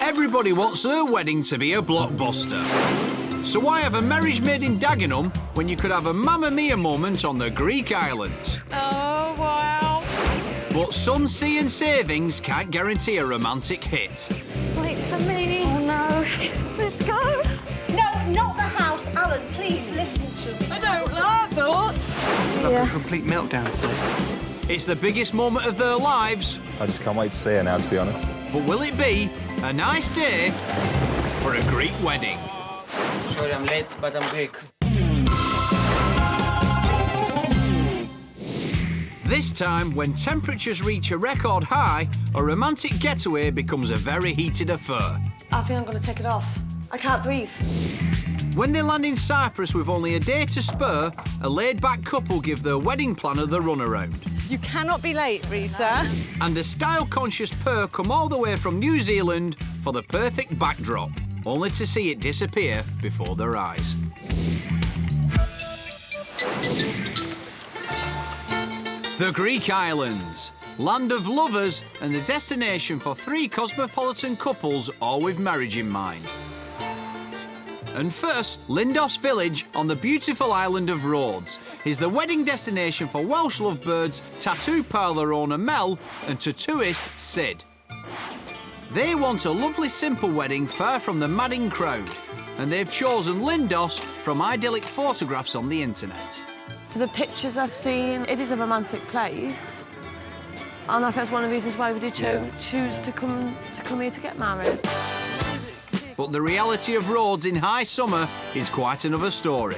Everybody wants their wedding to be a blockbuster. So why have a marriage made in Dagenham when you could have a Mamma Mia moment on the Greek islands? Oh, wow. But Sun, Sea and Savings can't guarantee a romantic hit. Wait for me. Oh, no. Let's go. No, not the house. Alan, please listen to me. I don't like thoughts. Like a complete meltdown today. It's the biggest moment of their lives. I just can't wait to see her now, to be honest. But will it be a nice day for a Greek wedding? Sorry I'm late, but I'm Greek. This time, when temperatures reach a record high, a romantic getaway becomes a very heated affair. I think I'm going to take it off. I can't breathe. When they land in Cyprus with only a day to spare, a laid-back couple give their wedding planner the runaround. You cannot be late, Rita. And a style-conscious pair come all the way from New Zealand for the perfect backdrop, only to see it disappear before their eyes. The Greek islands, land of lovers and the destination for 3 cosmopolitan couples, all with marriage in mind. And first, Lindos village on the beautiful island of Rhodes is the wedding destination for Welsh lovebirds, tattoo parlour owner Mel and tattooist Sid. They want a lovely simple wedding far from the madding crowd, and they've chosen Lindos from idyllic photographs on the internet. For the pictures I've seen, it is a romantic place. And I think that's one of the reasons why we did choose to come here to get married. But the reality of Rhodes in high summer is quite another story.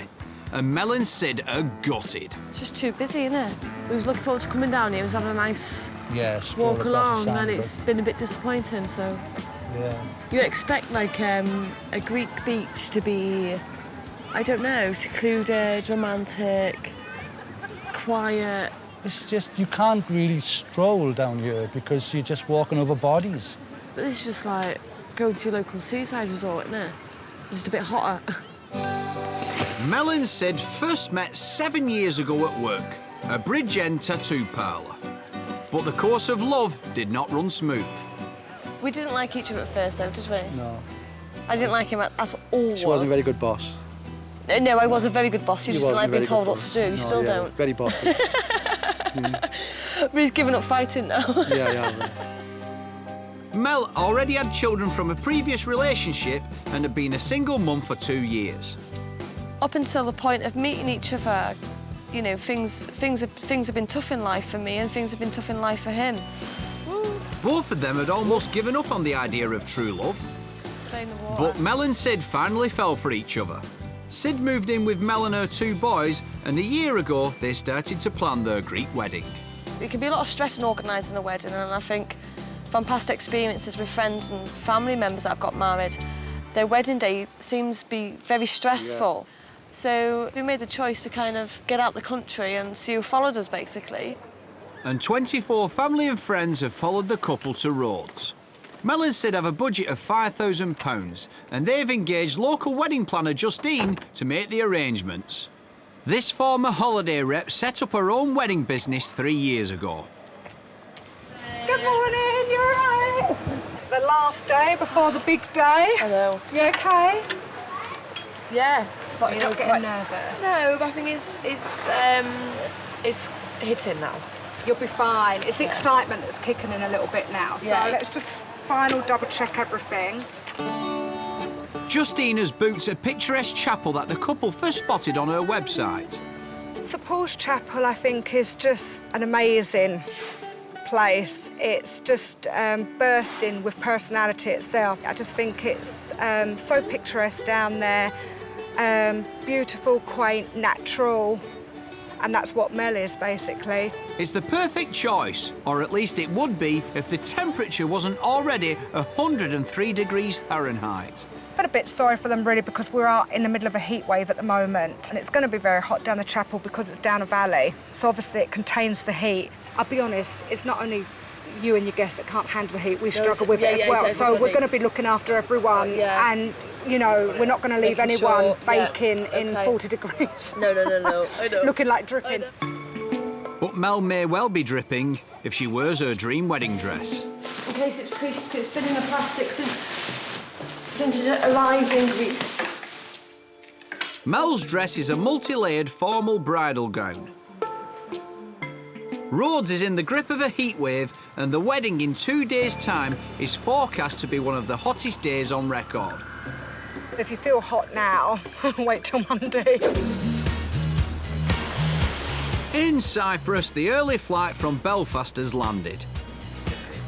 And Mel and Sid are gutted. It's just too busy, isn't it? We was looking forward to coming down here, we was having a nice walk across the along, sand, and it's been a bit disappointing, so... Yeah. You expect, like, a Greek beach to be, I don't know, secluded, romantic, quiet. It's just, you can't really stroll down here because you're just walking over bodies. But it's just like going to your local seaside resort, isn't it? Just a bit hotter. Mel and Sid first met 7 years ago at work, a Bridge End tattoo parlour. But the course of love did not run smooth. We didn't like each other at first, though, did we? No. I didn't like him at all. She wasn't a very good boss. No, I was a very good boss. You just didn't like being told what to do. You still don't. Very bossy. But he's given up fighting now. Yeah. Mel already had children from a previous relationship and had been a single mum for 2 years. Up until the point of meeting each other, you know, things have been tough in life for me and things have been tough in life for him. Both of them had almost given up on the idea of true love. Stay in the water. But Mel and Sid finally fell for each other. Sid moved in with Mel and her 2 boys, and a year ago they started to plan their Greek wedding. It can be a lot of stress in organising a wedding, and I think from past experiences with friends and family members that have got married, their wedding day seems to be very stressful. Yeah. So we made the choice to kind of get out the country and see who followed us, basically. And 24 family and friends have followed the couple to Rhodes. Mel and Sid have a budget of £5,000 and they've engaged local wedding planner Justine to make the arrangements. This former holiday rep set up her own wedding business 3 years ago. Good morning, you all right? The last day before the big day. I know. You okay? Yeah. But you're not getting nervous? No, but I think it's hitting now. You'll be fine. It's the excitement that's kicking in a little bit now. So let's just final double check everything. Justine has booked a picturesque chapel that the couple first spotted on her website. St Paul's Chapel, I think, is just an amazing place. It's just bursting with personality itself. I just think it's so picturesque down there. Beautiful, quaint, natural. And that's what Mel is, basically. It's the perfect choice, or at least it would be if the temperature wasn't already 103 degrees Fahrenheit. I feel a bit sorry for them, really, because we're out in the middle of a heat wave at the moment. And it's going to be very hot down the chapel because it's down a valley. So obviously it contains the heat. I'll be honest, it's not only you and your guests that can't handle the heat. We struggle with it as well. So we're going to be looking after everyone. And, you know, we're not going to leave anyone baking in 40 degrees. No. I know. Looking like dripping. But Mel may well be dripping if she wears her dream wedding dress. in case it's creased. It's been in the plastic since it arrived in Greece. Mel's dress is a multi-layered formal bridal gown. Rhodes is in the grip of a heatwave, and the wedding in 2 days' time is forecast to be one of the hottest days on record. If you feel hot now, wait till Monday. In Cyprus, the early flight from Belfast has landed.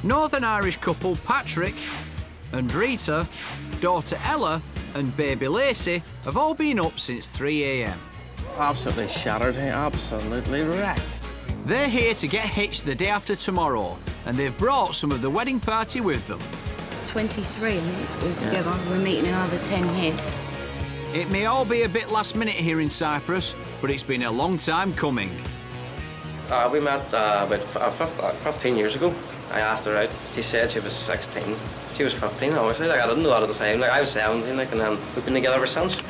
Northern Irish couple Patrick and Rita, daughter Ella and baby Lacey have all been up since 3 a.m. Absolutely shattered, absolutely wrecked. They're here to get hitched the day after tomorrow, and they've brought some of the wedding party with them. 23 altogether. We're meeting another 10 here. It may all be a bit last minute here in Cyprus, but it's been a long time coming. We met about 15 years ago. I asked her out. She said she was 16. She was 15, obviously. I didn't know that at the time. I was 17, and then we've been together ever since.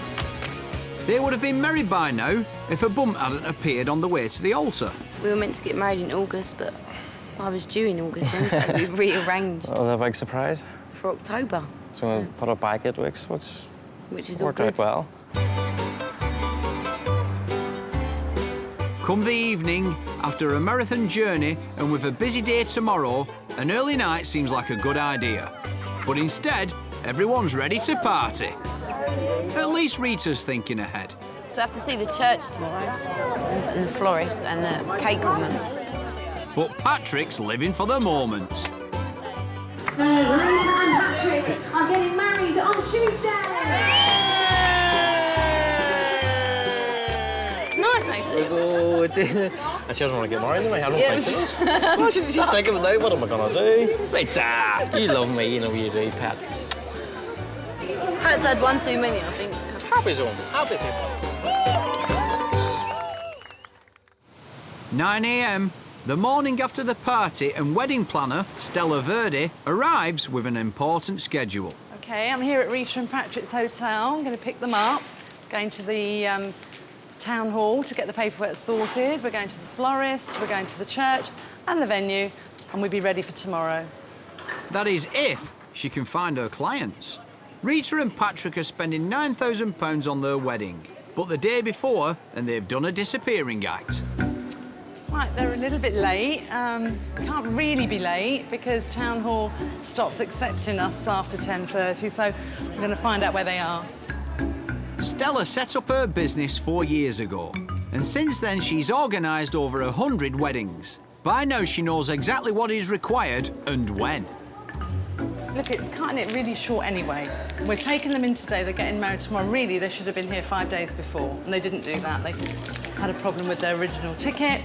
They would have been married by now if a bump hadn't appeared on the way to the altar. We were meant to get married in August, but I was due in August then, so we rearranged Oh, the big surprise. for October. So we put it back 8 weeks, Which is all worked good. out well. Come the evening, after a marathon journey and with a busy day tomorrow, an early night seems like a good idea. But instead, everyone's ready to party. At least Rita's thinking ahead. So I have to see the church tomorrow, and the florist and the cake woman. But Patrick's living for the moment. Rita and Patrick are getting married on Tuesday. It's nice, actually. Oh, and she doesn't want to get married anyway. I don't think she does. Well, she's thinking about now, what am I going to do? Rita, you love me, you know you do, Pat. Pat's had one too many, I think. Happy zone, happy people. 9 a.m, the morning after the party, and wedding planner Stella Verdi arrives with an important schedule. OK, I'm here at Rita and Patrick's hotel. I'm going to pick them up, going to the town hall to get the paperwork sorted. We're going to the florist, we're going to the church and the venue, and we'll be ready for tomorrow. That is if she can find her clients. Rita and Patrick are spending £9,000 on their wedding, but the day before, and they've done a disappearing act. Right, they're a little bit late. Can't really be late because town hall stops accepting us after 10:30, so we're going to find out where they are. Stella set up her business 4 years ago, and since then she's organised over 100 weddings. By now she knows exactly what is required and when. Look, it's cutting it really short anyway. We're taking them in today, they're getting married tomorrow. Really, they should have been here 5 days before, and they didn't do that. They had a problem with their original ticket.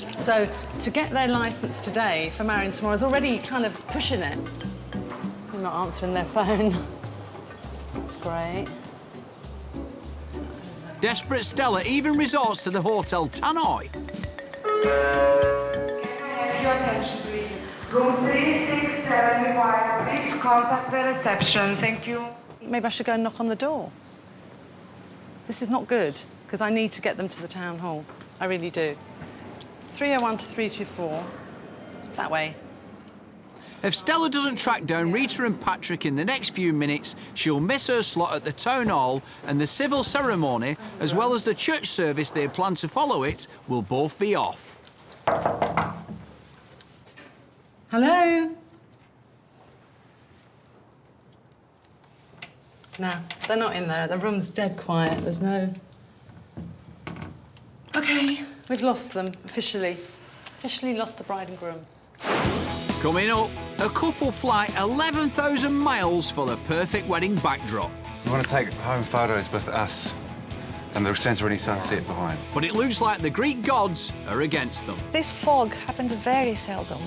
So to get their licence today for marrying tomorrow is already kind of pushing it. I'm not answering their phone. That's great. Desperate Stella even resorts to the Hotel Tannoy. Your attention, please. Room 3675. Please contact the reception. Thank you. Maybe I should go and knock on the door. This is not good, because I need to get them to the town hall. I really do. 301 to 324. That way. If Stella doesn't track down Rita and Patrick in the next few minutes, she'll miss her slot at the town hall, and the civil ceremony, as well as the church service they plan to follow it, will both be off. Hello? No, they're not in there. The room's dead quiet. There's no... OK, we've lost them, officially. Officially lost the bride and groom. Coming up, a couple fly 11,000 miles for the perfect wedding backdrop. We want to take home photos with us and the Santorini sunset behind. But it looks like the Greek gods are against them. This fog happens very seldom.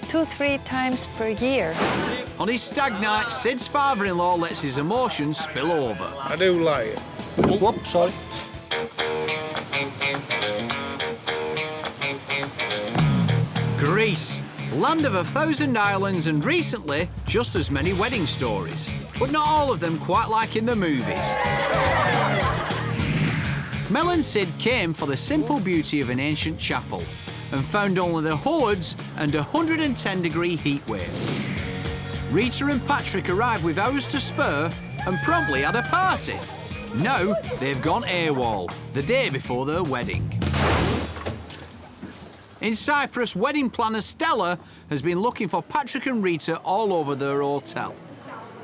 2-3 times per year. On his stag night, Sid's father-in-law lets his emotions spill over. I do like it. Whoop, sorry. Greece, land of 1,000 islands, and recently, just as many wedding stories. But not all of them quite like in the movies. Mel and Sid came for the simple beauty of an ancient chapel. and found only the hoods and 110-degree heat wave. Rita and Patrick arrived with hours to spare and promptly had a party. Now they've gone AWOL, the day before their wedding. In Cyprus, wedding planner Stella has been looking for Patrick and Rita all over their hotel.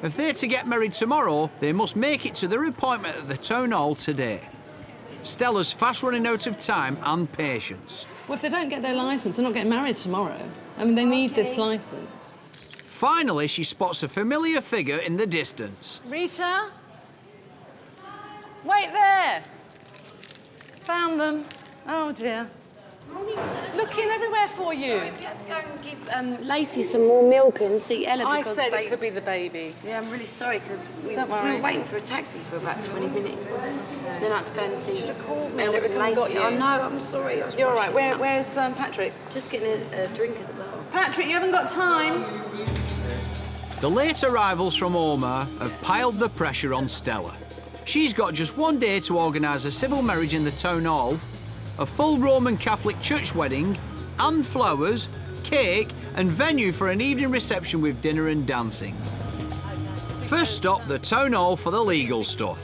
If they're to get married tomorrow, they must make it to their appointment at the town hall today. Stella's fast running out of time and patience. Well, if they don't get their licence, they're not getting married tomorrow. I mean, they need this licence. Finally, she spots a familiar figure in the distance. Rita? Wait there! Found them. Oh, dear. Looking everywhere for you. We had to go and give Lacey some more milk and see Ella I because said it could be the baby. Yeah, I'm really sorry because we Don't worry. were waiting for a taxi for about 20 minutes. Then I had to go and see. Should have called me. Ella would have come and got you. Oh no, I'm sorry. I was You're all right. rushing. Where's Patrick? Just getting a drink at the bar. Patrick, you haven't got time. The late arrivals from Omar have piled the pressure on Stella. She's got just one day to organise a civil marriage in the town hall, a full Roman Catholic church wedding, and flowers, cake and venue for an evening reception with dinner and dancing. First stop, the town hall for the legal stuff.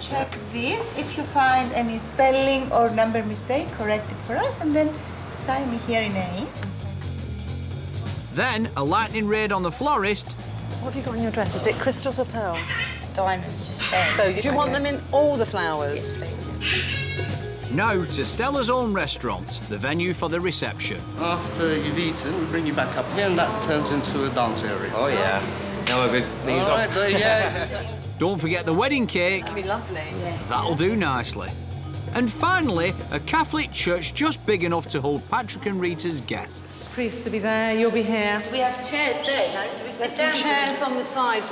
Check this. If you find any spelling or number mistake, correct it for us and then sign me here in A. Then a lightning raid on the florist. What have you got on your dress? Is it crystals or pearls? Diamonds, just there. So, do you want them in all the flowers? Yes, please. Now to Stella's own restaurant, the venue for the reception. After you've eaten, we bring you back up here and that turns into a dance area. Oh, yeah. Now we're good. Knees All up. right, yeah. Don't forget the wedding cake. That'd be lovely. Yeah. That'll do nicely. And finally, a Catholic church just big enough to hold Patrick and Rita's guests. Priest to be there, you'll be here. Do we have chairs there? No? Do we sit There's down? some chairs on the side.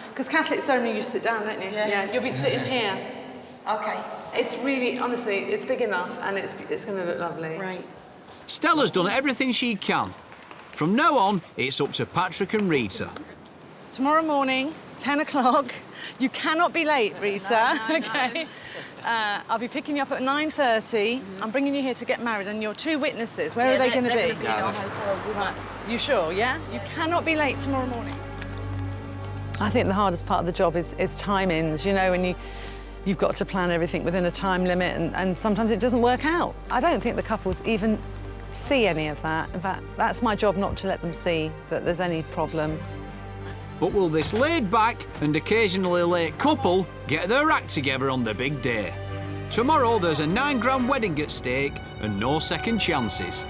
Because Catholic ceremony, you sit down, don't you? Yeah. You'll be sitting here. Okay. It's really, honestly, it's big enough and it's going to look lovely. Right. Stella's done everything she can. From now on, it's up to Patrick and Rita. Tomorrow morning, 10 o'clock. You cannot be late, Rita. No, okay. I'll be picking you up at 9:30. I'm bringing you here to get married, and your two witnesses, where are they going to They're be? in our hotel with us. You sure, yeah? You cannot be late tomorrow morning. I think the hardest part of the job is timings, you know, when you've got to plan everything within a time limit, and sometimes it doesn't work out. I don't think the couples even see any of that. In fact, that's my job, not to let them see that there's any problem. But will this laid-back and occasionally late couple get their act together on the big day? Tomorrow there's a £9 wedding at stake and no second chances.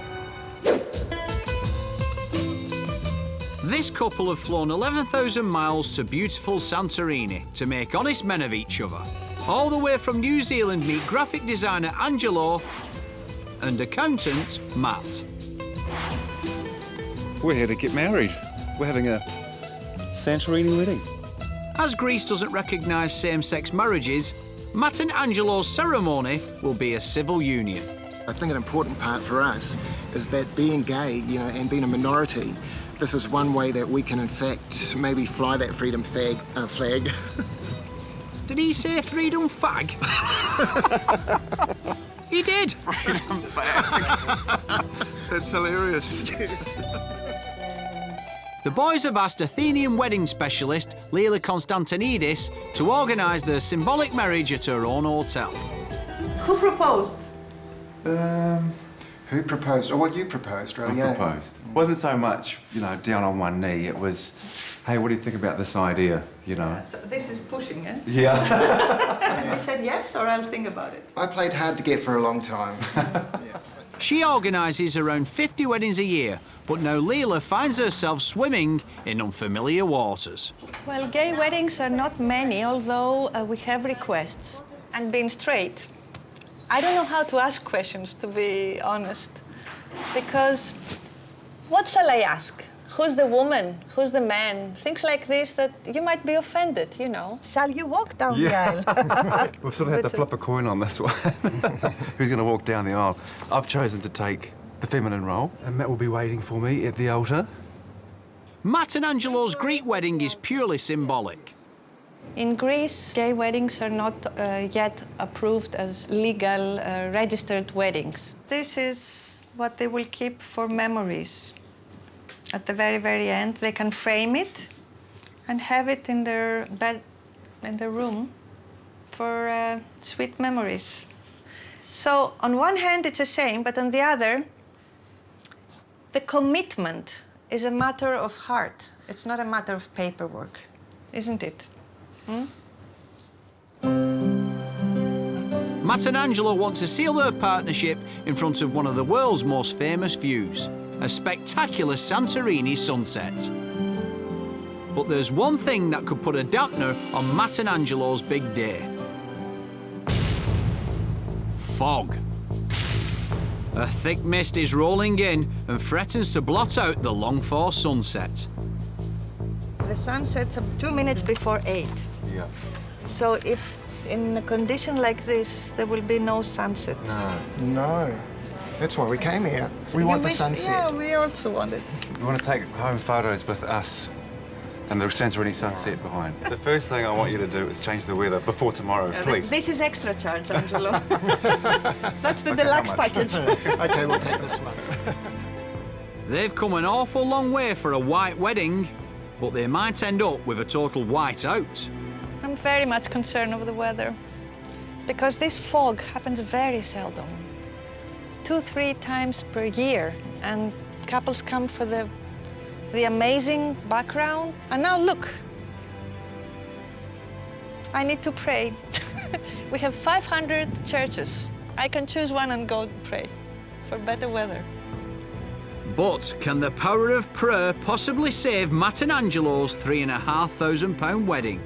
This couple have flown 11,000 miles to beautiful Santorini to make honest men of each other. All the way from New Zealand meet graphic designer Angelo and accountant Matt. We're here to get married. We're having a Santorini wedding. As Greece doesn't recognise same-sex marriages, Matt and Angelo's ceremony will be a civil union. I think an important part for us is that being gay, you know, and being a minority, this is one way that we can, in fact, maybe fly that freedom flag. Did he say freedom fag? He did. Freedom flag. That's hilarious. The boys have asked Athenian wedding specialist Leila Konstantinidis to organise their symbolic marriage at her own hotel. Who proposed? Who proposed? Oh, well, you proposed, really, I proposed. Wasn't so much, you know, down on one knee. It was, hey, what do you think about this idea, you know? So this is pushing, eh? Yeah. You said yes, or I'll think about it. I played hard to get for a long time. She organises around 50 weddings a year, but now Leila finds herself swimming in unfamiliar waters. Well, gay weddings are not many, although we have requests. And being straight, I don't know how to ask questions, to be honest. Because what shall I ask? Who's the woman? Who's the man? Things like this that you might be offended, you know. Shall you walk down the aisle? We've sort of had to flip a coin on this one. Who's going to walk down the aisle? I've chosen to take the feminine role, and Matt will be waiting for me at the altar. Matt and Angelo's Greek wedding is purely symbolic. In Greece, gay weddings are not yet approved as legal registered weddings. This is what they will keep for memories. At the very, very end, they can frame it and have it in their bed, in their room, for sweet memories. So on one hand, it's a shame, but on the other, the commitment is a matter of heart. It's not a matter of paperwork, isn't it? Hmm? Matt and Angela want to seal their partnership in front of one of the world's most famous views, a spectacular Santorini sunset. But there's one thing that could put a dampener on Matt and Angela's big day. Fog. A thick mist is rolling in and threatens to blot out the longed-for sunset. The sun sets up 2 minutes before 8. Yeah. So if in a condition like this, there will be no sunset. No. That's why we came here. We want the sunset. Yeah, we also want it. We want to take home photos with us and the Santorini sunset behind. The first thing I want you to do is change the weather before tomorrow, please. This is extra charge, Angelo. That's the deluxe package. Okay, we'll take this one. They've come an awful long way for a white wedding, but they might end up with a total whiteout. I'm very much concerned over the weather because this fog happens very seldom. 2-3 times per year, and couples come for the amazing background. And now look, I need to pray. We have 500 churches. I can choose one and go pray for better weather. But can the power of prayer possibly save Matt and Angelo's £3,500 wedding?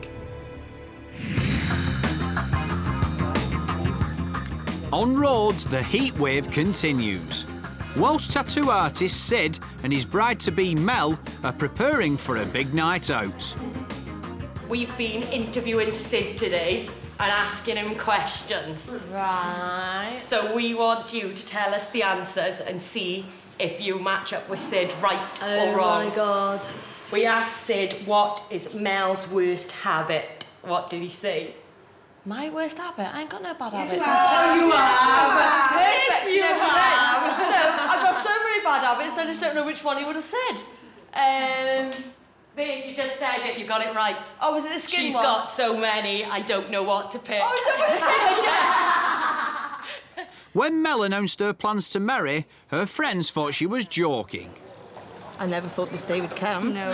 On roads, the heatwave continues. Welsh tattoo artist Sid and his bride-to-be Mel are preparing for a big night out. We've been interviewing Sid today and asking him questions. Right. So we want you to tell us the answers and see if you match up with Sid right or wrong. Oh my God. We asked Sid, what is Mel's worst habit? What did he say? My worst habit? I ain't got no bad habits. Oh, you have. Perfect. Yes, you have. No, I've got so many bad habits, I just don't know which one he would have said. There, you just said it, you got it right. Oh, was it the skin She's one? got so many, I don't know what to pick. Oh, is that what it said? When Mel announced her plans to marry, her friends thought she was joking. I never thought this day would come. No.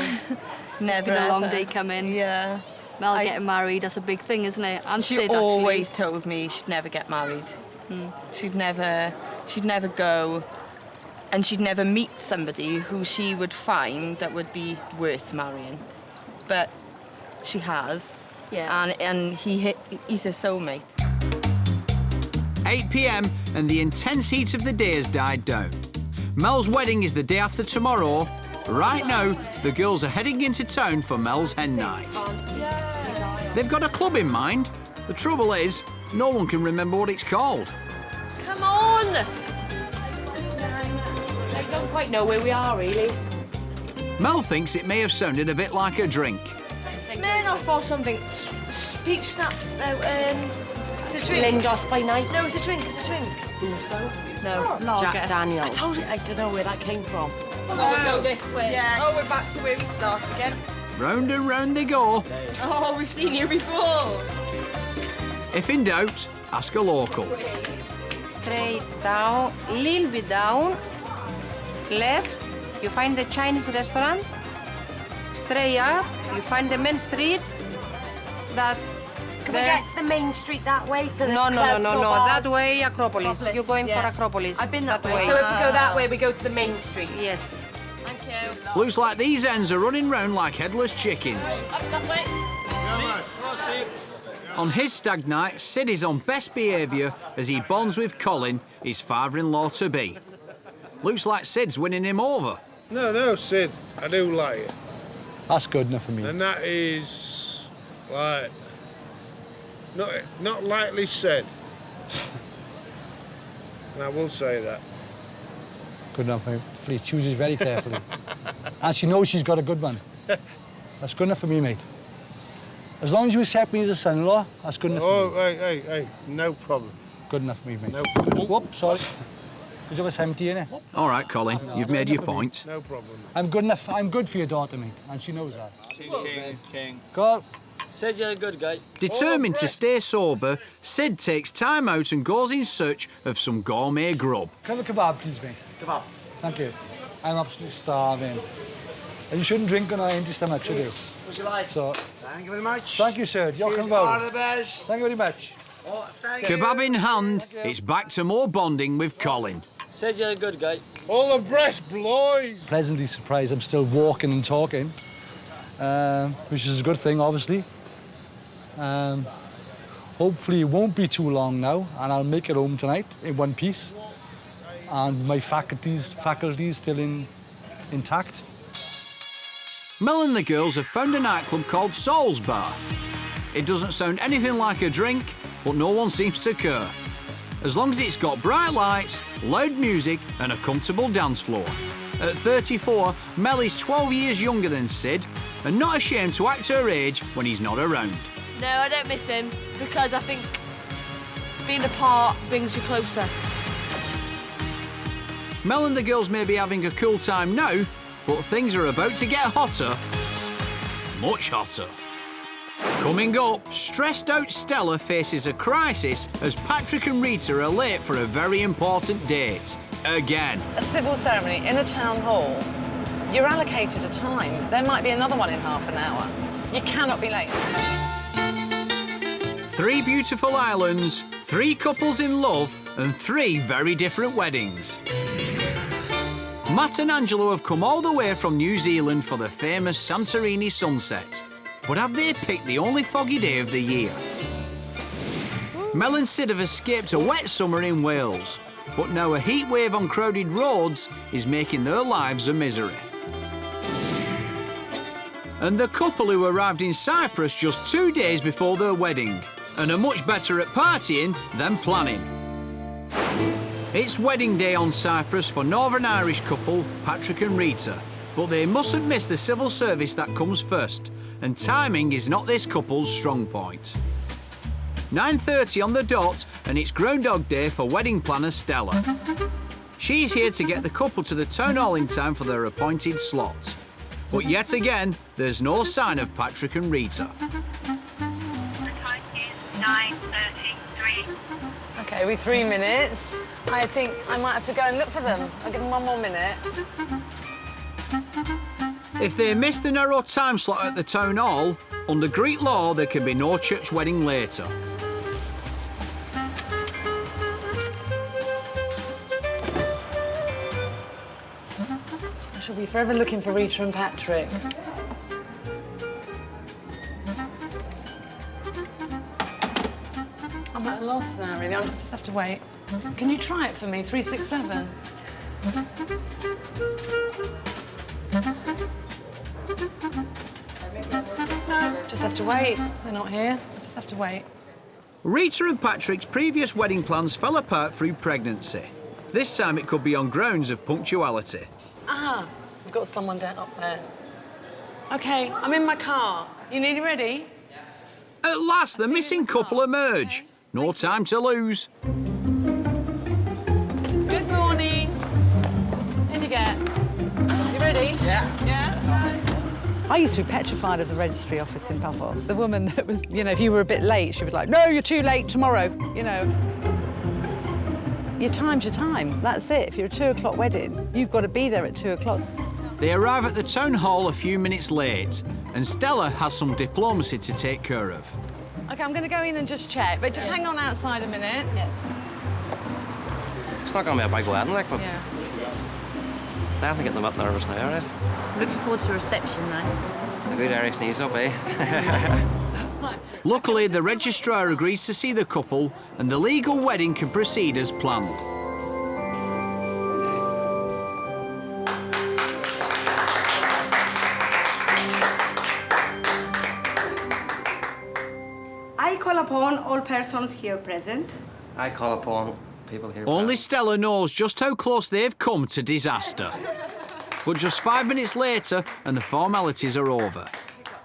Never. It's been a long day coming. Yeah. Mel getting married, that's a big thing, isn't it? And She Sid, always actually. told me she'd never get married. She'd never go, and she'd never meet somebody who she would find that would be worth marrying. But she has. Yeah. And he's a soulmate. 8 p.m. and the intense heat of the day has died down. Mel's wedding is the day after tomorrow. Right now, the girls are heading into town for Mel's hen night. They've got a club in mind. The trouble is, no one can remember what it's called. Come on! I don't quite know where we are, really. Mel thinks it may have sounded a bit like a drink. Smirnoff or something. Peach snaps. No, it's a drink. Lindos by night. No, it's a drink. It's a drink. No, Jack Daniels. I told you. I don't know where that came from. Oh, we'll go this way. Yeah. Oh, we're back to where we started again. Round and round they go. Oh, we've seen you before. If in doubt, ask a local. Straight down, little bit down, left, you find the Chinese restaurant. Straight up, you find the main street. That Can we get to the main street that way? To the no, clubs or bars? that way, Acropolis. You're going for Acropolis. I've been that way. way. So if we go that way, we go to the main street? Yes. Thank you. Looks like these hens are running round like headless chickens. On his stag night, Sid is on best behaviour as he bonds with Colin, his father-in-law-to-be. Looks like Sid's winning him over. No, Sid, I do like it. That's good enough for me. And that is, like, not lightly said. And I will say that. Good enough for me. He chooses very carefully. And she knows she's got a good one. That's good enough for me, mate. As long as you accept me as a son-in-law, that's good enough for me. Oh, hey, no problem. Good enough for me, mate. No problem. Whoop, sorry. There's over 70 in it. All right, Colin, you've made your point. No problem. I'm good enough. I'm good for your daughter, mate, and she knows that. King. Go. Said you're a good guy. Determined to stay sober, Sid takes time out and goes in search of some gourmet grub. Can I have a kebab, please, mate? Kebab. Thank you. I'm absolutely starving. And you shouldn't drink on an empty stomach, should you? Would you like? So, Thank you very much. thank you, sir. You're Cheers, welcome. all the best. Thank you very much. Oh, thank you. Kebab in hand, it's back to more bonding with Colin. Said you're a good guy. All the breast, boys. Pleasantly surprised I'm still walking and talking, which is a good thing, obviously. Hopefully it won't be too long now, and I'll make it home tonight in one piece, and my faculties still intact. Mel and the girls have found a nightclub called Saul's Bar. It doesn't sound anything like a drink, but no one seems to care. As long as it's got bright lights, loud music and a comfortable dance floor. At 34, Mel is 12 years younger than Sid and not ashamed to act her age when he's not around. No, I don't miss him because I think being apart brings you closer. Mel and the girls may be having a cool time now, but things are about to get hotter. Much hotter. Coming up, stressed out Stella faces a crisis as Patrick and Rita are late for a very important date. Again. A civil ceremony in a town hall, you're allocated a time. There might be another one in half an hour. You cannot be late. 3 beautiful islands, 3 couples in love, and 3 very different weddings. Matt and Angelo have come all the way from New Zealand for the famous Santorini sunset. But have they picked the only foggy day of the year? Mel and Sid have escaped a wet summer in Wales, but now a heatwave on crowded roads is making their lives a misery. And the couple who arrived in Cyprus just 2 days before their wedding and are much better at partying than planning. It's wedding day on Cyprus for Northern Irish couple Patrick and Rita, but they mustn't miss the civil service that comes first, and timing is not this couple's strong point. 9:30 on the dot, and it's Groundhog Day for wedding planner Stella. She's here to get the couple to the town hall in time for their appointed slot. But yet again, there's no sign of Patrick and Rita. The time is 9:33. OK, we're 3 minutes. I think I might have to go and look for them. I'll give them 1 more minute. If they miss the narrow time slot at the town hall, under Greek law there can be no church wedding later. I shall be forever looking for Rita and Patrick. I'm at a loss now, really. I just have to wait. Can you try it for me? 367. No, just have to wait. They're not here. I just have to wait. Rita and Patrick's previous wedding plans fell apart through pregnancy. This time it could be on grounds of punctuality. Ah, we've got someone down up there. OK, I'm in my car. You nearly ready? At last, the missing couple emerge. No time to lose. Good morning. Who'd you get? You ready? Yeah. Yeah? I used to be petrified of the registry office in Paphos. The woman that was, you know, if you were a bit late, she was like, no, you're too late tomorrow, you know. Your time's your time, that's it. If you're a 2 o'clock wedding, you've got to be there at 2 o'clock. They arrive at the town hall a few minutes late, and Stella has some diplomacy to take care of. OK, I'm going to go in and just check, but just hang on outside a minute. Yeah. It's not going to be a big wedding, like, but Yeah. definitely getting them up nervous now, right? Looking forward to reception now. A good Irish sneeze up, eh? Luckily, the registrar agrees to see the couple, and the legal wedding can proceed as planned. I call upon all persons here present. I call upon people here. Only Stella knows just how close they've come to disaster. But just 5 minutes later, and the formalities are over.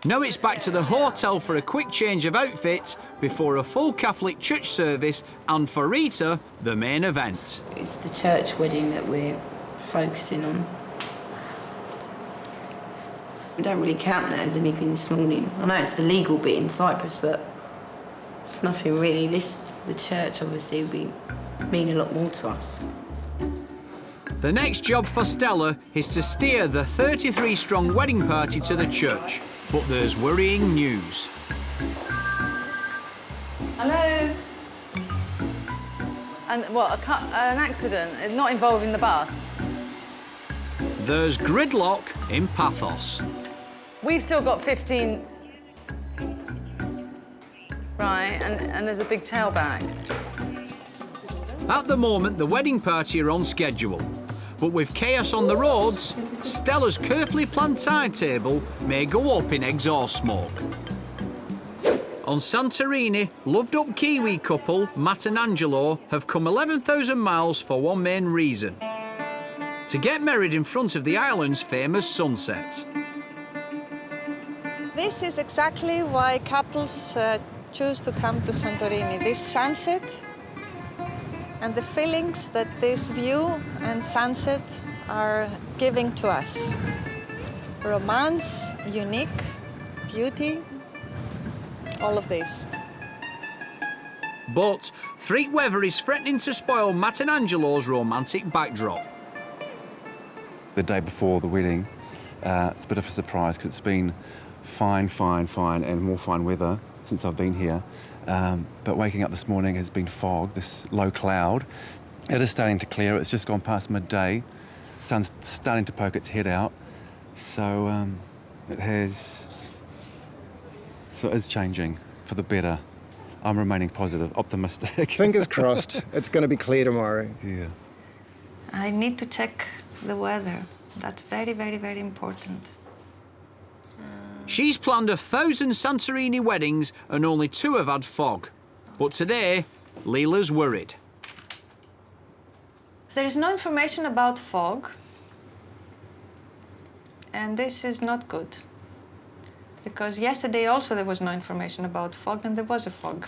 Now it's back to the hotel for a quick change of outfit before a full Catholic church service and, for Rita, the main event. It's the church wedding that we're focusing on. We don't really count that as anything this morning. I know it's the legal bit in Cyprus, but it's nothing really. The church obviously will mean a lot more to us. The next job for Stella is to steer the 33-strong wedding party to the church. But there's worrying news. Hello? And what, an accident, not involving the bus? There's gridlock in Paphos. We've still got 15... Right, and there's a big tailback. At the moment, the wedding party are on schedule. But with chaos on the roads, Stella's carefully planned timetable may go up in exhaust smoke. On Santorini, loved-up Kiwi couple Matt and Angelo have come 11,000 miles for one main reason: to get married in front of the island's famous sunset. This is exactly why couples choose to come to Santorini. This sunset and the feelings that this view and sunset are giving to us. Romance, unique, beauty, all of this. But freak weather is threatening to spoil Matt and Angelo's romantic backdrop. The day before the wedding, it's a bit of a surprise because it's been fine, and more fine weather since I've been here. But waking up this morning has been fog, this low cloud. It is starting to clear. It's just gone past midday. Sun's starting to poke its head out. So it is changing for the better. I'm remaining positive, optimistic. Fingers crossed. It's going to be clear tomorrow. Yeah. I need to check the weather. That's very, very, very important. She's planned 1,000 Santorini weddings and only 2 have had fog. But today, Leela's worried. There is no information about fog, and this is not good. Because yesterday also there was no information about fog, and there was a fog.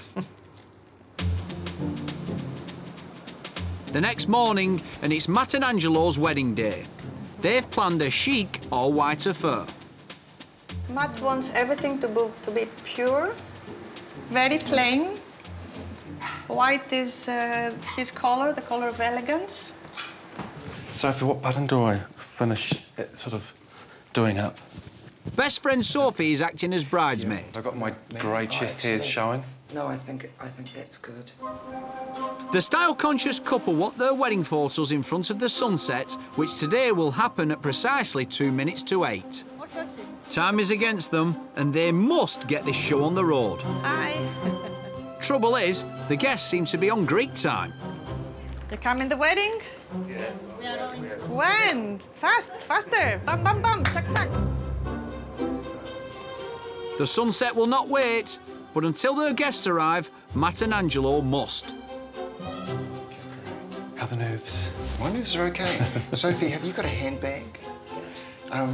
The next morning, and it's Matt and Angelo's wedding day. They've planned a chic all-white affair. Matt wants everything to be pure, very plain. White is his color, the color of elegance. Sophie, what button do I finish it sort of doing up? Best friend Sophie is acting as bridesmaid. I've got my grey chest hairs showing. No, I think that's good. The style-conscious couple want their wedding photos in front of the sunset, which today will happen at precisely 2 minutes to 8. Time is against them, and they must get this show on the road. Hi. Trouble is, the guests seem to be on Greek time. You come in the wedding? Yeah. When? Faster. Bam, bam, bam. Chuck, chuck. The sunset will not wait, but until their guests arrive, Matt and Angelo must. How are the nerves? My nerves are okay. Sophie, have you got a handbag?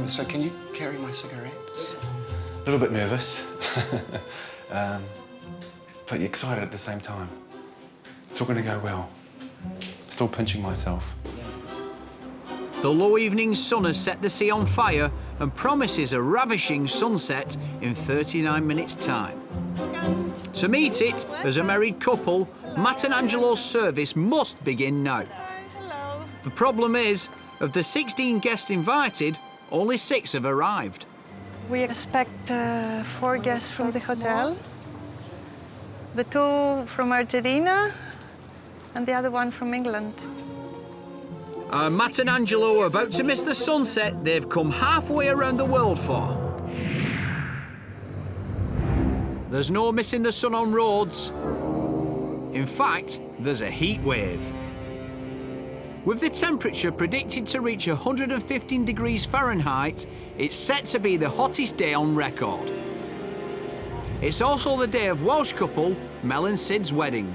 So can you carry my cigarettes? A little bit nervous, but excited at the same time. It's all going to go well. Still pinching myself. The low evening sun has set the sea on fire and promises a ravishing sunset in 39 minutes' time. To meet it, as a married couple, Matt and Angelo's service must begin now. Hello. The problem is, of the 16 guests invited, only 6 have arrived. We expect 4 guests from the hotel. The 2 from Argentina and the other one from England. Matt and Angelo are about to miss the sunset they've come halfway around the world for. There's no missing the sun on roads. In fact, there's a heat wave. With the temperature predicted to reach 115 degrees Fahrenheit, it's set to be the hottest day on record. It's also the day of Welsh couple Mel and Sid's wedding.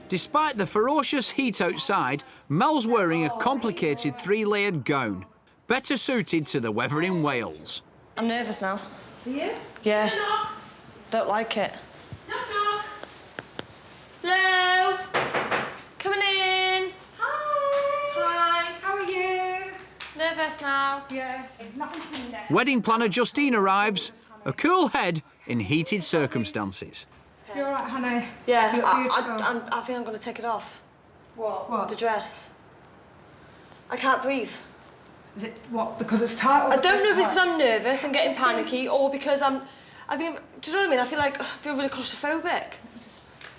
Despite the ferocious heat outside, Mel's wearing a complicated 3-layered gown, better suited to the weather in Wales. I'm nervous now. you? Yeah. Knock. Don't like it. Knock, knock. Hello? Coming in. Hi. How are you? Nervous now? Yes. Nothing's in there. Wedding planner Justine arrives, a cool head in heated circumstances. You all right, honey? Yeah, You look beautiful. I think I'm going to take it off. What? The dress. I can't breathe. Is it what? Because it's tight? Or I don't know if it's because because I'm nervous and getting panicky or because I think, do you know what I mean? I feel really claustrophobic.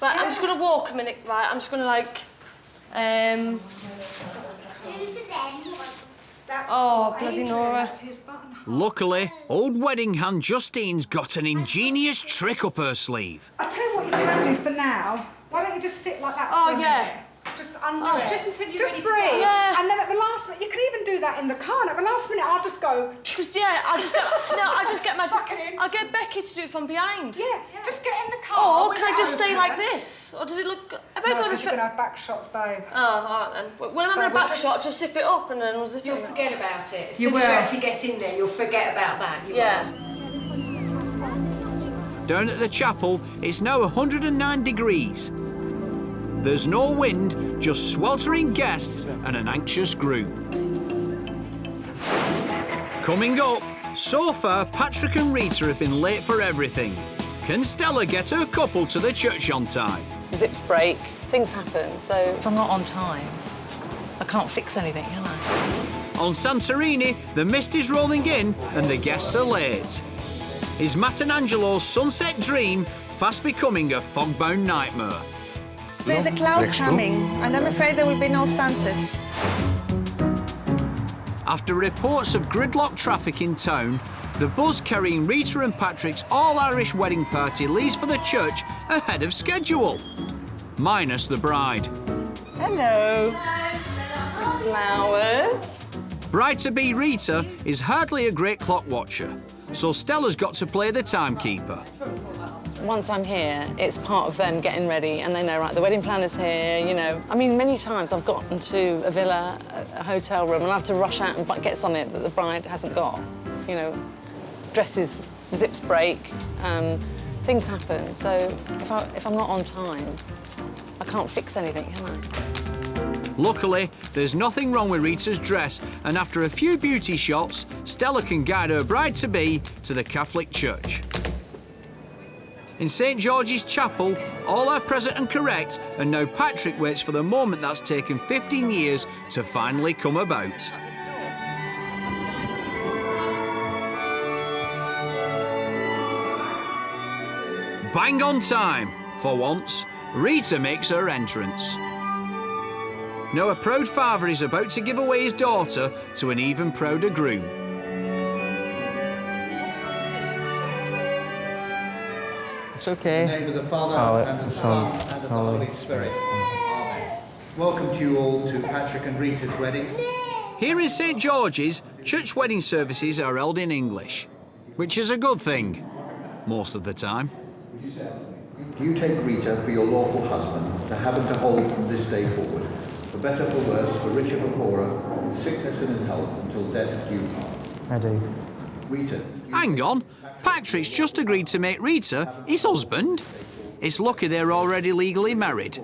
But I'm just going to walk a minute, right? I'm just going to like, oh, bloody Nora. Luckily, old wedding hand Justine's got an ingenious trick up her sleeve. I'll tell you what you can do for now. Why don't you just sit like that Oh, for a yeah. minute? Just undo it. Just until you're just ready to breathe. go. Yeah. And then at the last minute, you can even do that in the car. And at the last minute, I'll just go. Because I'll just get my. Suck it in. I'll get Becky to do it from behind. Yeah, just get in the car. Or with can I it just stay open. like this? Or does it look? I bet No, because you're going to have back shots, babe. Oh, all right then. When I'm So having a we'll back shot, just zip it up and then we'll zip it You'll up. forget about it. As You soon as you will. actually get in there, you'll forget about that. You Yeah. Down at the chapel, it's now 109 degrees. There's no wind, just sweltering guests and an anxious group. Coming up, so far Patrick and Rita have been late for everything. Can Stella get her couple to the church on time? Zips break, things happen, so if I'm not on time, I can't fix anything, can I? On Santorini, the mist is rolling in and the guests are late. Is Matt and Angelo's sunset dream fast becoming a fog-bound nightmare? There's a cloud coming, and I'm afraid there will be no sunset. After reports of gridlock traffic in town, the bus carrying Rita and Patrick's all-Irish wedding party leaves for the church ahead of schedule. Minus the bride. Hello. Flowers. Bride-to-be Rita is hardly a great clock watcher, so Stella's got to play the timekeeper. Once I'm here, it's part of them getting ready, and they know, right, the wedding planner's here, you know. I mean, many times I've gotten to a villa, a hotel room, and I have to rush out and get something that the bride hasn't got. You know, dresses, zips break, things happen. So if I'm not on time, I can't fix anything, can I? Luckily, there's nothing wrong with Rita's dress, and after a few beauty shots, Stella can guide her bride-to-be to the Catholic church. In St George's Chapel, all are present and correct, and now Patrick waits for the moment that's taken 15 years to finally come about. Bang on time. For once, Rita makes her entrance. Now a proud father is about to give away his daughter to an even prouder groom. It's okay. In the name of the Father, and the Son, and of the Holy Spirit. Amen. Welcome to you all to Patrick and Rita's wedding. Here in St George's, church wedding services are held in English, which is a good thing, most of the time. Do you take Rita for your lawful husband, to have and to hold from this day forward, for better, for worse, for richer, for poorer, in sickness and in health, until death do you part? I do. Rita. Hang on, Patrick's just agreed to make Rita his husband. It's lucky they're already legally married.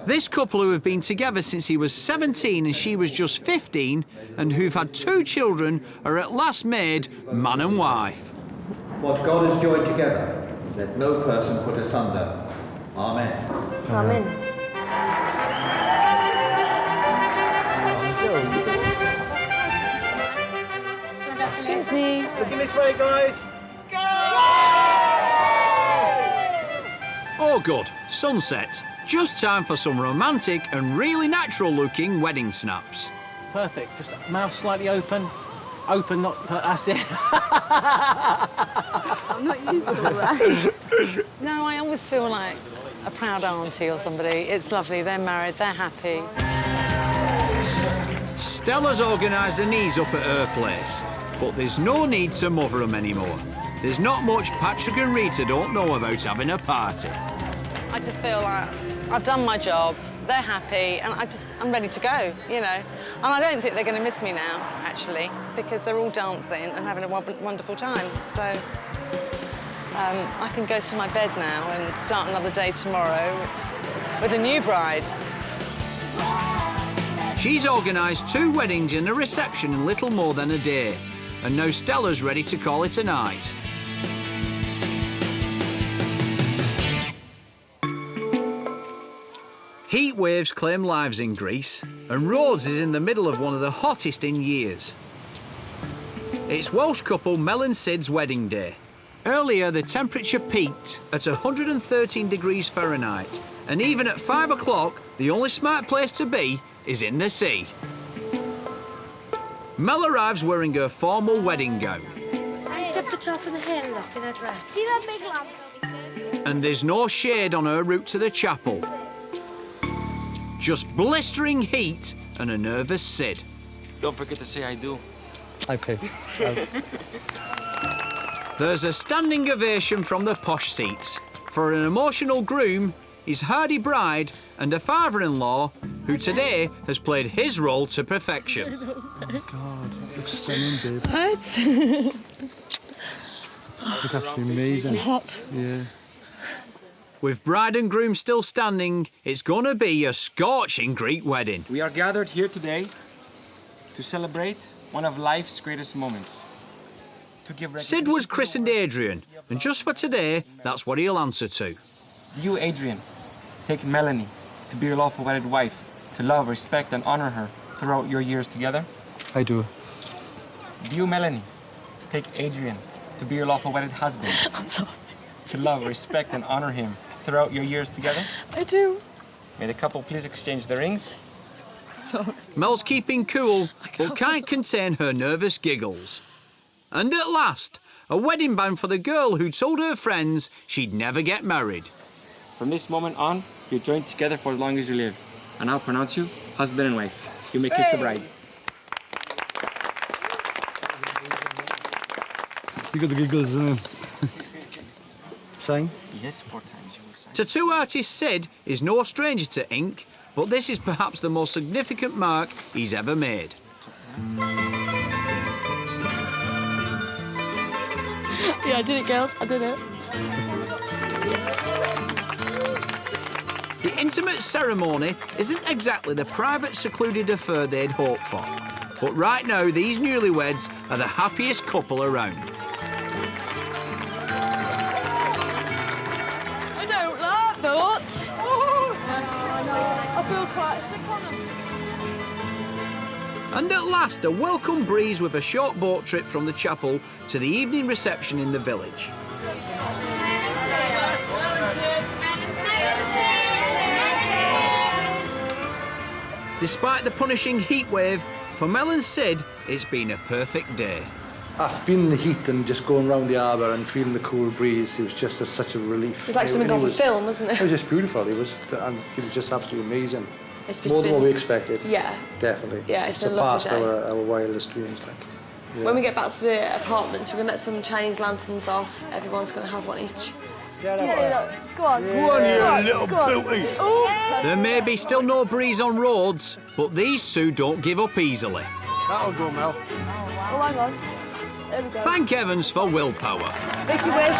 This couple who have been together since he was 17 and she was just 15, and who've had 2 children, are at last made man and wife. What God has joined together, let no person put asunder. Amen. Amen. Excuse me. Looking this way, guys. Oh good, sunset. Just time for some romantic and really natural looking wedding snaps. Perfect. Just mouth slightly open. Open, not... That's it. I'm not used to all that. No, I always feel like a proud auntie or somebody. It's lovely, they're married, they're happy. Stella's organised the knees up at her place, but there's no need to mother them anymore. There's not much Patrick and Rita don't know about having a party. I just feel like I've done my job. they're happy, and I'm ready to go, you know. And I don't think they're going to miss me now, actually, because they're all dancing and having a wonderful time. So I can go to my bed now and start another day tomorrow with a new bride. She's organised 2 weddings and a reception in little more than a day, and now Stella's ready to call it a night. Heat waves claim lives in Greece, and Rhodes is in the middle of one of the hottest in years. It's Welsh couple Mel and Sid's wedding day. Earlier, the temperature peaked at 113 degrees Fahrenheit, and even at 5 o'clock, the only smart place to be is in the sea. Mel arrives wearing her formal wedding gown. Lift up the top of the hair, look, in her dress. See that big lamp? And there's no shade on her route to the chapel. Just blistering heat and a nervous Sid. Don't forget to say I do. Okay. There's a standing ovation from the posh seats for an emotional groom, his hardy bride, and a father-in-law who today has played his role to perfection. Oh God, looks stunning, babe. What? Look absolutely amazing. Hot. Yeah. With bride and groom still standing, it's gonna be a scorching Greek wedding. We are gathered here today to celebrate one of life's greatest moments. Sid was christened Adrian, and just for today, that's what he'll answer to. You, Adrian, take Melanie to be your lawful wedded wife, to love, respect, and honor her throughout your years together. I do. Do you, Melanie, take Adrian to be your lawful wedded husband? I'm sorry. To love, respect, and honor him throughout your years together? I do. May the couple please exchange the rings? Sorry. Mel's keeping cool, but can't contain her nervous giggles. And at last, a wedding band for the girl who told her friends she'd never get married. From this moment on, you're joined together for as long as you live. And I'll pronounce you husband and wife. You may kiss the bride. You got the giggles, Sign? Yes, 4 times you will sign. Tattoo artist Sid is no stranger to ink, but this is perhaps the most significant mark he's ever made. Yeah, I did it, girls. I did it. The intimate ceremony isn't exactly the private, secluded affair they'd hoped for. But right now, these newlyweds are the happiest couple around. I don't like boats. I feel quite sick on them. And at last, a welcome breeze with a short boat trip from the chapel to the evening reception in the village. Despite the punishing heat wave, for Mel and Sid, it's been a perfect day. I've been in the heat and just going around the harbour and feeling the cool breeze. It was just such a relief. It's like something off a film, wasn't it? It was just beautiful. It was just absolutely amazing. It's More than what we expected. Yeah. Definitely. Yeah, it's been a lovely surpassed day. our wildest dreams. Like. Yeah. When we get back to the apartments, we're going to let some Chinese lanterns off. Everyone's going to have one each. Yeah, look. Go on. Go on, you little beauty. There may be still no breeze on Rhodes, but these two don't give up easily. That'll go, Mel. Oh, hang on. There we go. Thank heavens for willpower. Make your wish.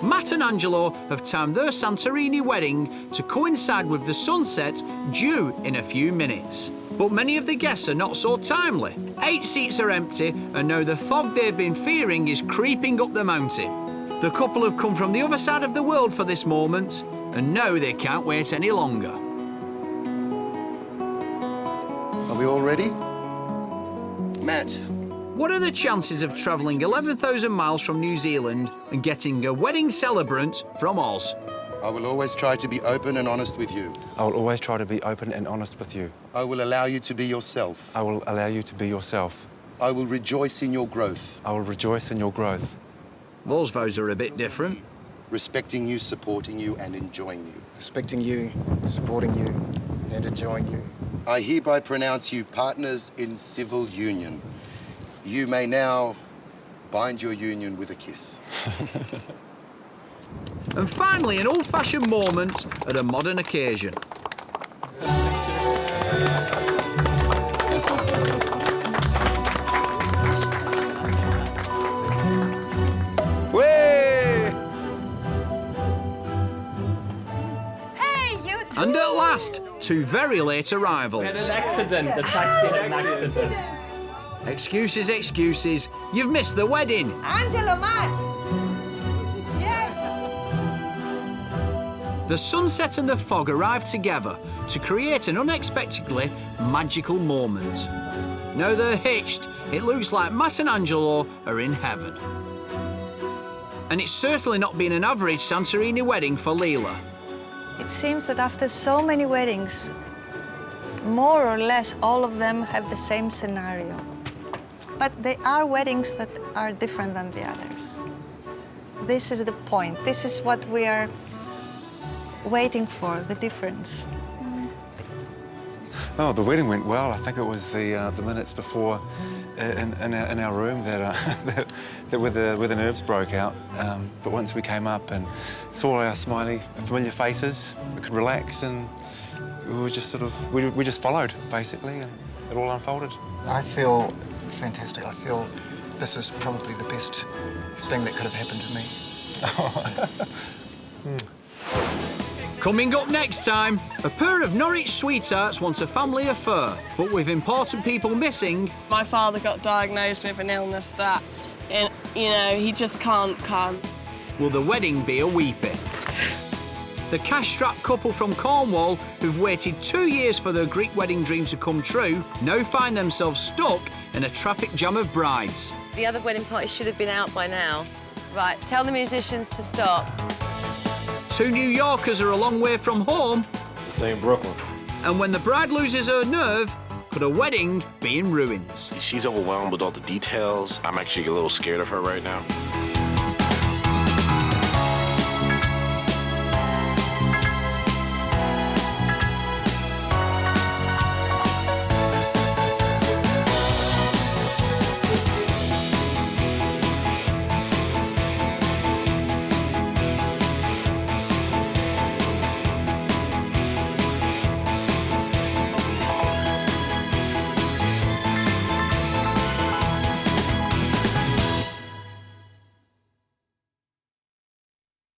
Matt and Angelo have timed their Santorini wedding to coincide with the sunset due in a few minutes. But many of the guests are not so timely. 8 seats are empty, and now the fog they've been fearing is creeping up the mountain. The couple have come from the other side of the world for this moment, and now they can't wait any longer. Are we all ready? Matt. What are the chances of travelling 11,000 miles from New Zealand and getting a wedding celebrant from Oz? I will always try to be open and honest with you. I will always try to be open and honest with you. I will allow you to be yourself. I will allow you to be yourself. I will rejoice in your growth. I will rejoice in your growth. Those vows are a bit different. Respecting you, supporting you, and enjoying you. Respecting you, supporting you, and enjoying you. I hereby pronounce you partners in civil union. You may now bind your union with a kiss. And finally, an old-fashioned moment at a modern occasion. And at last, two very late arrivals. We had an accident. The taxi had an accident. Excuses, excuses. You've missed the wedding. Angelo, Matt! Yes! The sunset and the fog arrived together to create an unexpectedly magical moment. Now they're hitched, it looks like Matt and Angelo are in heaven. And it's certainly not been an average Santorini wedding for Leela. It seems that after so many weddings, more or less all of them have the same scenario. But they are weddings that are different than the others. This is the point. This is what we are waiting for, the difference. Oh, the wedding went well. I think it was the minutes before in our room that where the nerves broke out. But once we came up and saw our smiley, familiar faces, we could relax, and we were just we just followed basically, and it all unfolded. I feel fantastic. I feel this is probably the best thing that could have happened to me. Coming up next time, a pair of Norwich sweethearts want a family affair, but with important people missing. My father got diagnosed with an illness that, you know, he just can't come. Will the wedding be a weeping? The cash-strapped couple from Cornwall, who've waited 2 years for their Greek wedding dream to come true, now find themselves stuck in a traffic jam of brides. The other wedding party should have been out by now. Right, tell the musicians to stop. Two New Yorkers are a long way from home. Same Brooklyn. And when the bride loses her nerve, could a wedding be in ruins? She's overwhelmed with all the details. I'm actually a little scared of her right now.